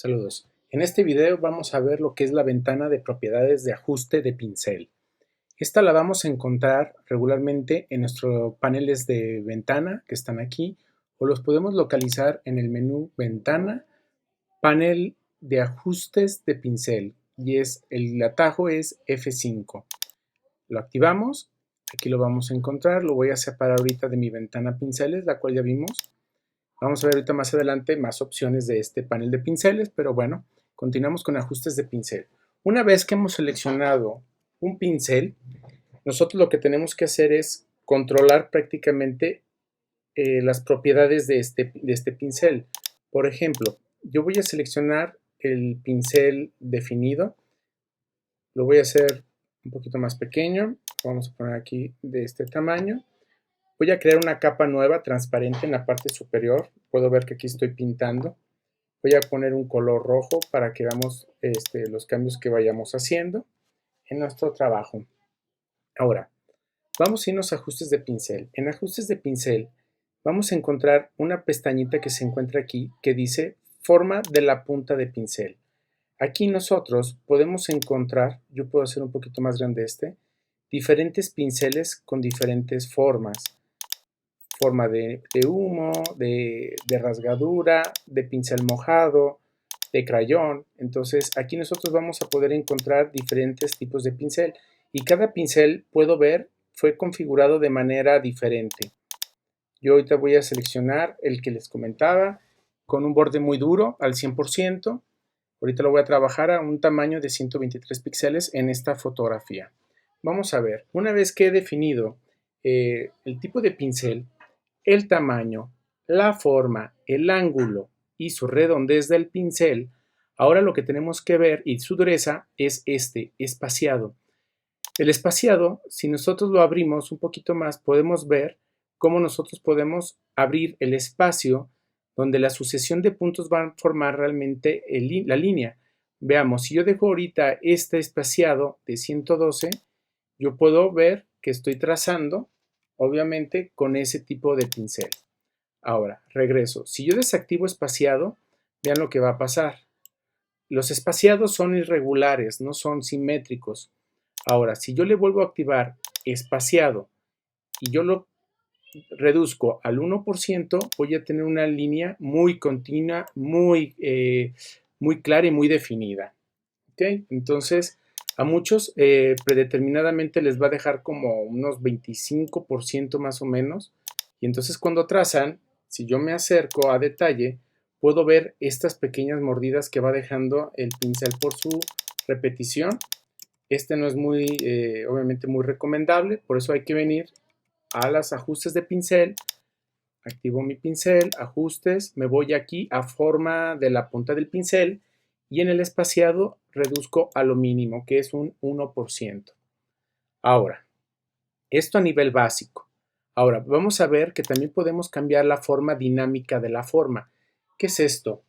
Saludos. En este video vamos a ver lo que es la ventana de propiedades de ajuste de pincel. Esta la vamos a encontrar regularmente en nuestros paneles de ventana que están aquí, o los podemos localizar en el menú Ventana, Panel de ajustes de pincel, y el atajo es F5. Lo activamos, aquí lo vamos a encontrar, lo voy a separar ahorita de mi ventana pinceles, la cual ya vimos. Vamos a ver ahorita más adelante más opciones de este panel de pinceles, pero bueno, continuamos con ajustes de pincel. Una vez que hemos seleccionado un pincel, nosotros lo que tenemos que hacer es controlar prácticamente las propiedades de este pincel. Por ejemplo, yo voy a seleccionar el pincel definido, lo voy a hacer un poquito más pequeño, vamos a poner aquí de este tamaño. Voy a crear una capa nueva transparente en la parte superior. Puedo ver que aquí estoy pintando. Voy a poner un color rojo para que veamos los cambios que vayamos haciendo en nuestro trabajo. Ahora, vamos a irnos a ajustes de pincel. En ajustes de pincel vamos a encontrar una pestañita que se encuentra aquí que dice forma de la punta de pincel. Aquí nosotros podemos encontrar, yo puedo hacer un poquito más grande diferentes pinceles con diferentes formas. Forma de humo, de rasgadura, de pincel mojado, de crayón. Entonces aquí nosotros vamos a poder encontrar diferentes tipos de pincel y cada pincel, puedo ver, fue configurado de manera diferente. Yo ahorita voy a seleccionar el que les comentaba con un borde muy duro al 100%. Ahorita lo voy a trabajar a un tamaño de 123 píxeles en esta fotografía. Vamos a ver, una vez que he definido el tipo de pincel, el tamaño, la forma, el ángulo y su redondez del pincel, ahora lo que tenemos que ver y su dureza es espaciado. El espaciado, si nosotros lo abrimos un poquito más, podemos ver cómo nosotros podemos abrir el espacio donde la sucesión de puntos van a formar realmente la línea. Veamos, si yo dejo ahorita este espaciado de 112, yo puedo ver que estoy trazando, obviamente, con ese tipo de pincel. Ahora, regreso. Si yo desactivo espaciado, vean lo que va a pasar. Los espaciados son irregulares, no son simétricos. Ahora, si yo le vuelvo a activar espaciado y yo lo reduzco al 1%, voy a tener una línea muy continua, muy clara y muy definida. ¿Okay? Entonces, a muchos predeterminadamente les va a dejar como unos 25% más o menos. Y entonces cuando trazan, si yo me acerco a detalle, puedo ver estas pequeñas mordidas que va dejando el pincel por su repetición. Este no es obviamente muy recomendable, por eso hay que venir a los ajustes de pincel. Activo mi pincel, ajustes, me voy aquí a forma de la punta del pincel y en el espaciado reduzco a lo mínimo, que es un 1%. Ahora, esto a nivel básico. Ahora, vamos a ver que también podemos cambiar la forma dinámica de la forma. ¿Qué es esto?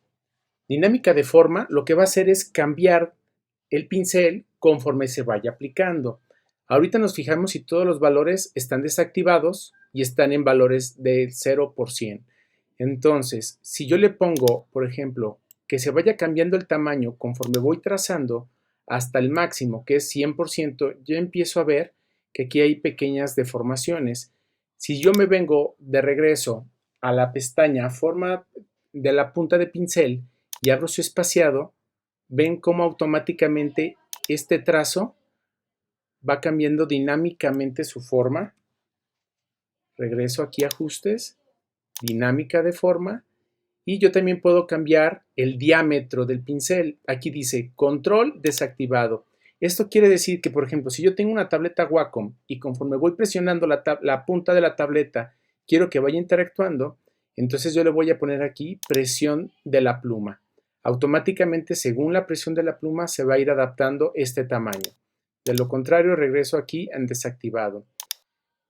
Dinámica de forma lo que va a hacer es cambiar el pincel conforme se vaya aplicando. Ahorita nos fijamos si todos los valores están desactivados y están en valores del 0%. Entonces, si yo le pongo, por ejemplo, que se vaya cambiando el tamaño conforme voy trazando hasta el máximo, que es 100%, yo empiezo a ver que aquí hay pequeñas deformaciones. Si yo me vengo de regreso a la pestaña forma de la punta de pincel y abro su espaciado, ven cómo automáticamente este trazo va cambiando dinámicamente su forma. Regreso aquí a ajustes, dinámica de forma, y yo también puedo cambiar el diámetro del pincel. Aquí dice control desactivado. Esto quiere decir que, por ejemplo, si yo tengo una tableta Wacom y conforme voy presionando la punta de la tableta, quiero que vaya interactuando, entonces yo le voy a poner aquí presión de la pluma. Automáticamente, según la presión de la pluma, se va a ir adaptando este tamaño. De lo contrario, regreso aquí en desactivado.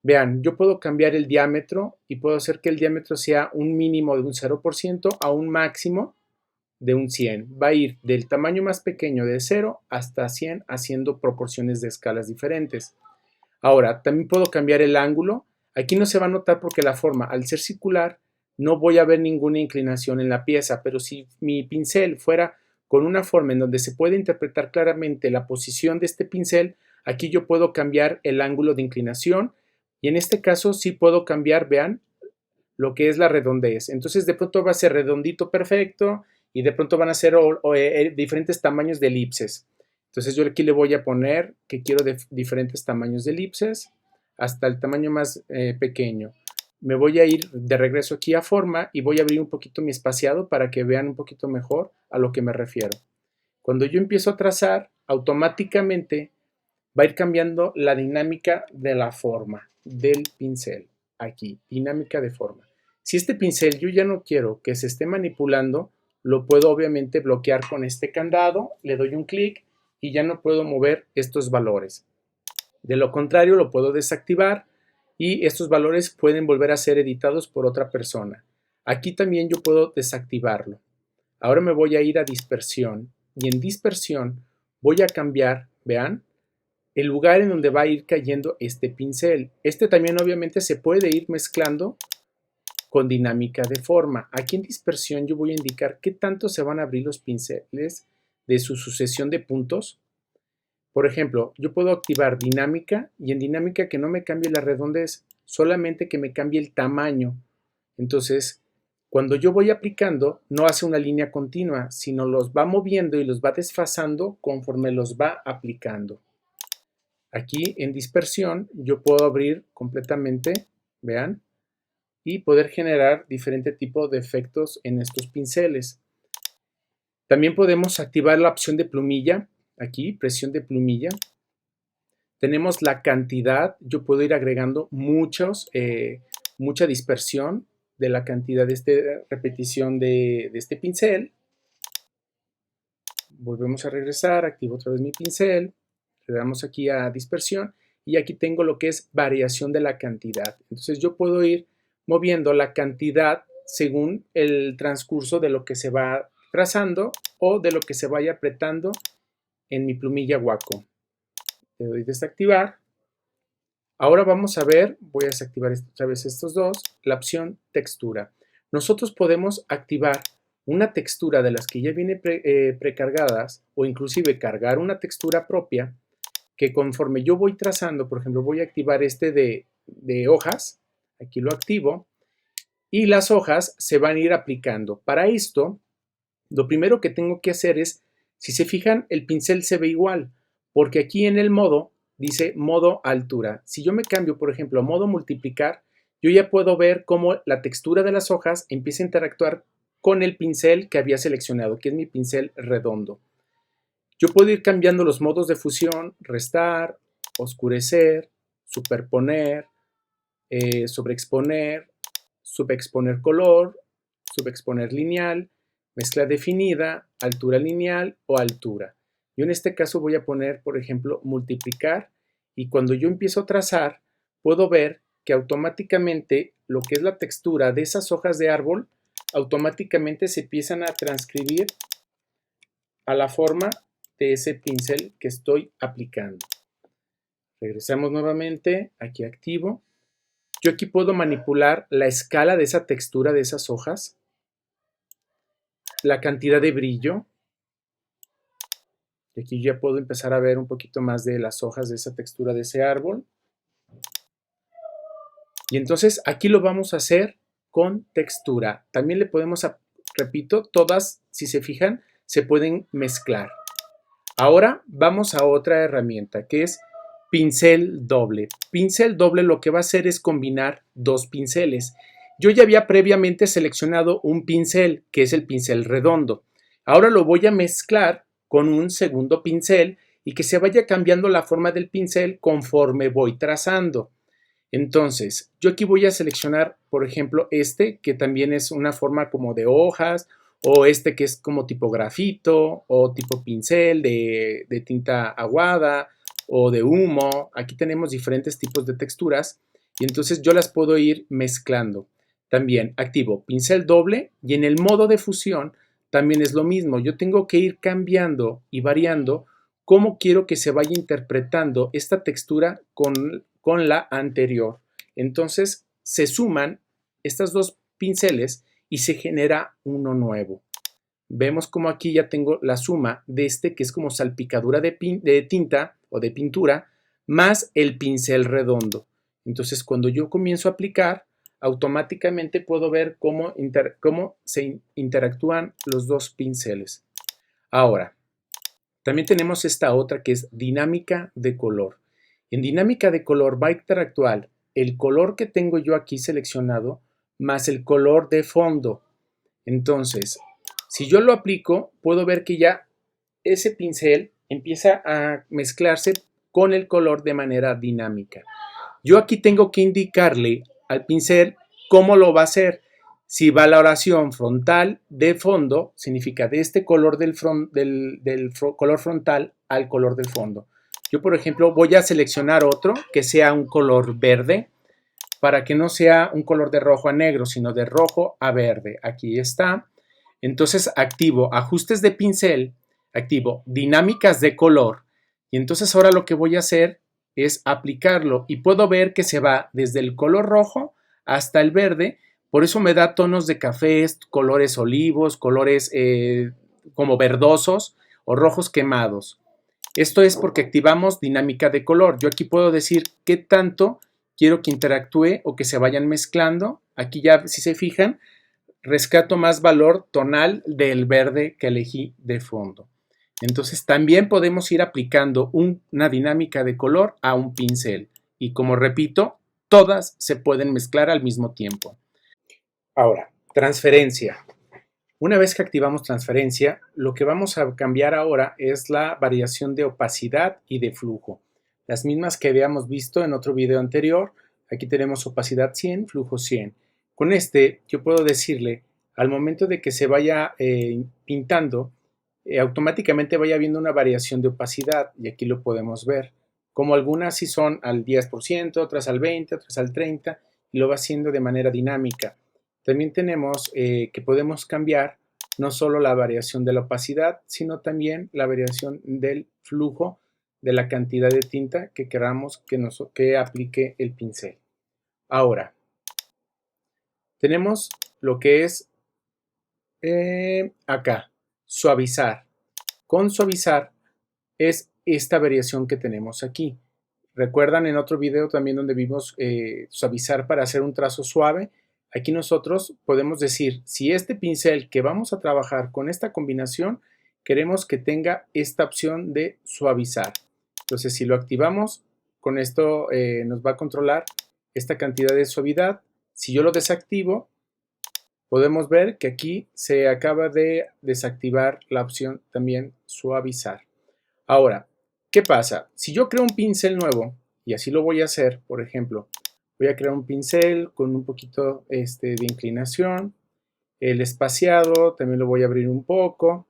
Vean, yo puedo cambiar el diámetro y puedo hacer que el diámetro sea un mínimo de un 0% a un máximo de un 100. Va a ir del tamaño más pequeño de 0 hasta 100 haciendo proporciones de escalas diferentes. Ahora, también puedo cambiar el ángulo. Aquí no se va a notar porque la forma, al ser circular, no voy a ver ninguna inclinación en la pieza, pero si mi pincel fuera con una forma en donde se puede interpretar claramente la posición de este pincel, aquí yo puedo cambiar el ángulo de inclinación y en este caso sí puedo cambiar, vean, lo que es la redondez. Entonces de pronto va a ser redondito perfecto y de pronto van a ser diferentes tamaños de elipses. Entonces yo aquí le voy a poner que quiero diferentes tamaños de elipses hasta el tamaño más pequeño. Me voy a ir de regreso aquí a forma y voy a abrir un poquito mi espaciado para que vean un poquito mejor a lo que me refiero. Cuando yo empiezo a trazar, automáticamente va a ir cambiando la dinámica de la forma del pincel. Aquí, dinámica de forma. Si este pincel yo ya no quiero que se esté manipulando, lo puedo obviamente bloquear con este candado, le doy un clic y ya no puedo mover estos valores. De lo contrario, lo puedo desactivar y estos valores pueden volver a ser editados por otra persona. Aquí también yo puedo desactivarlo. Ahora me voy a ir a dispersión y en dispersión voy a cambiar, vean, el lugar en donde va a ir cayendo este pincel. Este también obviamente se puede ir mezclando con dinámica de forma. Aquí en dispersión yo voy a indicar qué tanto se van a abrir los pinceles de su sucesión de puntos. Por ejemplo, yo puedo activar dinámica y en dinámica que no me cambie la redondez, solamente que me cambie el tamaño. Entonces, cuando yo voy aplicando, no hace una línea continua, sino los va moviendo y los va desfasando conforme los va aplicando. Aquí en dispersión yo puedo abrir completamente, vean, y poder generar diferente tipo de efectos en estos pinceles. También podemos activar la opción de plumilla, aquí, presión de plumilla. Tenemos la cantidad, yo puedo ir agregando mucha dispersión de la cantidad de repetición de este pincel. Volvemos a regresar, activo otra vez mi pincel, le damos aquí a dispersión y aquí tengo lo que es variación de la cantidad. Entonces yo puedo ir moviendo la cantidad según el transcurso de lo que se va trazando o de lo que se vaya apretando en mi plumilla Wacom. Le doy desactivar. Ahora vamos a ver, voy a desactivar otra vez estos dos, la opción textura. Nosotros podemos activar una textura de las que ya viene precargadas o inclusive cargar una textura propia que conforme yo voy trazando, por ejemplo, voy a activar este de hojas, aquí lo activo, y las hojas se van a ir aplicando. Para esto, lo primero que tengo que hacer es, si se fijan, el pincel se ve igual, porque aquí en el modo dice modo altura. Si yo me cambio, por ejemplo, a modo multiplicar, yo ya puedo ver cómo la textura de las hojas empieza a interactuar con el pincel que había seleccionado, que es mi pincel redondo. Yo puedo ir cambiando los modos de fusión, restar, oscurecer, superponer, sobreexponer, subexponer color, subexponer lineal, mezcla definida, altura lineal o altura. Yo en este caso voy a poner, por ejemplo, multiplicar y cuando yo empiezo a trazar, puedo ver que automáticamente lo que es la textura de esas hojas de árbol, automáticamente se empiezan a transcribir a la forma de ese pincel que estoy aplicando. Regresamos nuevamente, aquí activo. Yo aquí puedo manipular la escala de esa textura de esas hojas, la cantidad de brillo. Y aquí ya puedo empezar a ver un poquito más de las hojas de esa textura de ese árbol. Y entonces aquí lo vamos a hacer con textura. También le podemos, repito, todas, si se fijan, se pueden mezclar. Ahora vamos a otra herramienta que es pincel doble. Pincel doble lo que va a hacer es combinar dos pinceles. Yo ya había previamente seleccionado un pincel, que es el pincel redondo. Ahora lo voy a mezclar con un segundo pincel y que se vaya cambiando la forma del pincel conforme voy trazando. Entonces, yo aquí voy a seleccionar, por ejemplo, este, que también es una forma como de hojas, o este que es como tipo grafito, o tipo pincel de tinta aguada, o de humo. Aquí tenemos diferentes tipos de texturas, y entonces yo las puedo ir mezclando. También activo pincel doble, y en el modo de fusión también es lo mismo. Yo tengo que ir cambiando y variando cómo quiero que se vaya interpretando esta textura con la anterior. Entonces se suman estas dos pinceles y se genera uno nuevo. Vemos como aquí ya tengo la suma de este que es como salpicadura de tinta o de pintura más el pincel redondo. Entonces cuando yo comienzo a aplicar, automáticamente puedo ver cómo se interactúan los dos pinceles. Ahora, también tenemos esta otra que es dinámica de color. En dinámica de color va a interactuar el color que tengo yo aquí seleccionado más el color de fondo. Entonces, si yo lo aplico, puedo ver que ya ese pincel empieza a mezclarse con el color de manera dinámica. Yo aquí tengo que indicarle al pincel cómo lo va a hacer. Si va la oración frontal de fondo, significa de este color del color frontal al color del fondo. Yo, por ejemplo, voy a seleccionar otro que sea un color verde para que no sea un color de rojo a negro, sino de rojo a verde. Aquí está. Entonces activo ajustes de pincel, activo dinámicas de color y entonces ahora lo que voy a hacer es aplicarlo y puedo ver que se va desde el color rojo hasta el verde, por eso me da tonos de cafés, colores olivos, colores como verdosos o rojos quemados. Esto es porque activamos dinámica de color. Yo aquí puedo decir qué tanto quiero que interactúe o que se vayan mezclando. Aquí ya, si se fijan, rescato más valor tonal del verde que elegí de fondo. Entonces también podemos ir aplicando una dinámica de color a un pincel y como repito, todas se pueden mezclar al mismo tiempo. Ahora, transferencia. Una vez que activamos transferencia, lo que vamos a cambiar ahora es la variación de opacidad y de flujo. Las mismas que habíamos visto en otro video anterior. Aquí tenemos opacidad 100, flujo 100. Con este yo puedo decirle, al momento de que se vaya pintando, automáticamente vaya viendo una variación de opacidad y aquí lo podemos ver. Como algunas sí son al 10%, otras al 20%, otras al 30% y lo va haciendo de manera dinámica. También tenemos que podemos cambiar no solo la variación de la opacidad, sino también la variación del flujo de la cantidad de tinta que queramos que aplique el pincel. Ahora, tenemos lo que es acá, suavizar. Con suavizar es esta variación que tenemos aquí. ¿Recuerdan en otro video también donde vimos suavizar para hacer un trazo suave? Aquí nosotros podemos decir, si este pincel que vamos a trabajar con esta combinación, queremos que tenga esta opción de suavizar. Entonces, si lo activamos, con esto nos va a controlar esta cantidad de suavidad. Si yo lo desactivo, podemos ver que aquí se acaba de desactivar la opción también suavizar. Ahora, ¿qué pasa? Si yo creo un pincel nuevo, y así lo voy a hacer, por ejemplo, voy a crear un pincel con un poquito de inclinación, el espaciado también lo voy a abrir un poco,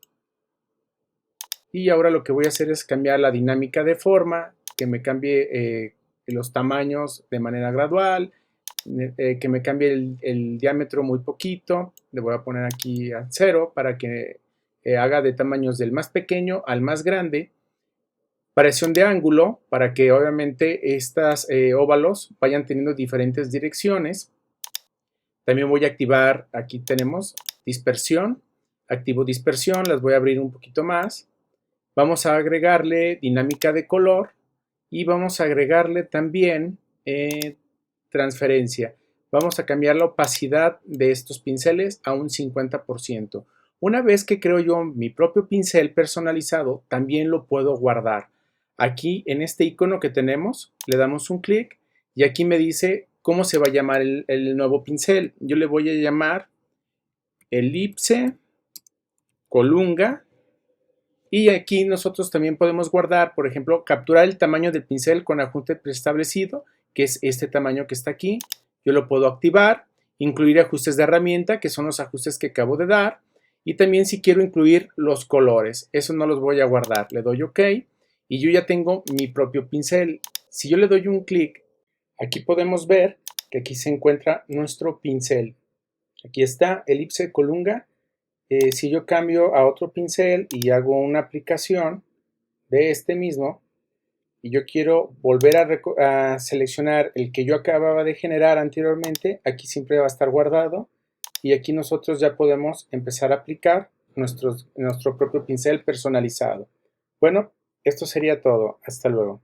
y ahora lo que voy a hacer es cambiar la dinámica de forma, que me cambie los tamaños de manera gradual, que me cambie el diámetro muy poquito, le voy a poner aquí a 0 para que haga de tamaños del más pequeño al más grande. Variación de ángulo para que obviamente estas óvalos vayan teniendo diferentes direcciones. También voy a activar, aquí tenemos dispersión, activo dispersión, las voy a abrir un poquito más. Vamos a agregarle dinámica de color y vamos a agregarle también transferencia. Vamos a cambiar la opacidad de estos pinceles a un 50%. Una vez que creo yo mi propio pincel personalizado, también lo puedo guardar. Aquí en este icono que tenemos, le damos un clic y aquí me dice cómo se va a llamar el nuevo pincel. Yo le voy a llamar elipse colunga. Y aquí nosotros también podemos guardar, por ejemplo, capturar el tamaño del pincel con ajuste preestablecido, que es este tamaño que está aquí. Yo lo puedo activar, incluir ajustes de herramienta, que son los ajustes que acabo de dar. Y también si quiero incluir los colores, eso no los voy a guardar. Le doy OK y yo ya tengo mi propio pincel. Si yo le doy un clic, aquí podemos ver que aquí se encuentra nuestro pincel. Aquí está, elipse colunga. Si yo cambio a otro pincel y hago una aplicación de este mismo y yo quiero volver a seleccionar el que yo acababa de generar anteriormente, aquí siempre va a estar guardado y aquí nosotros ya podemos empezar a aplicar nuestro propio pincel personalizado. Bueno, esto sería todo. Hasta luego.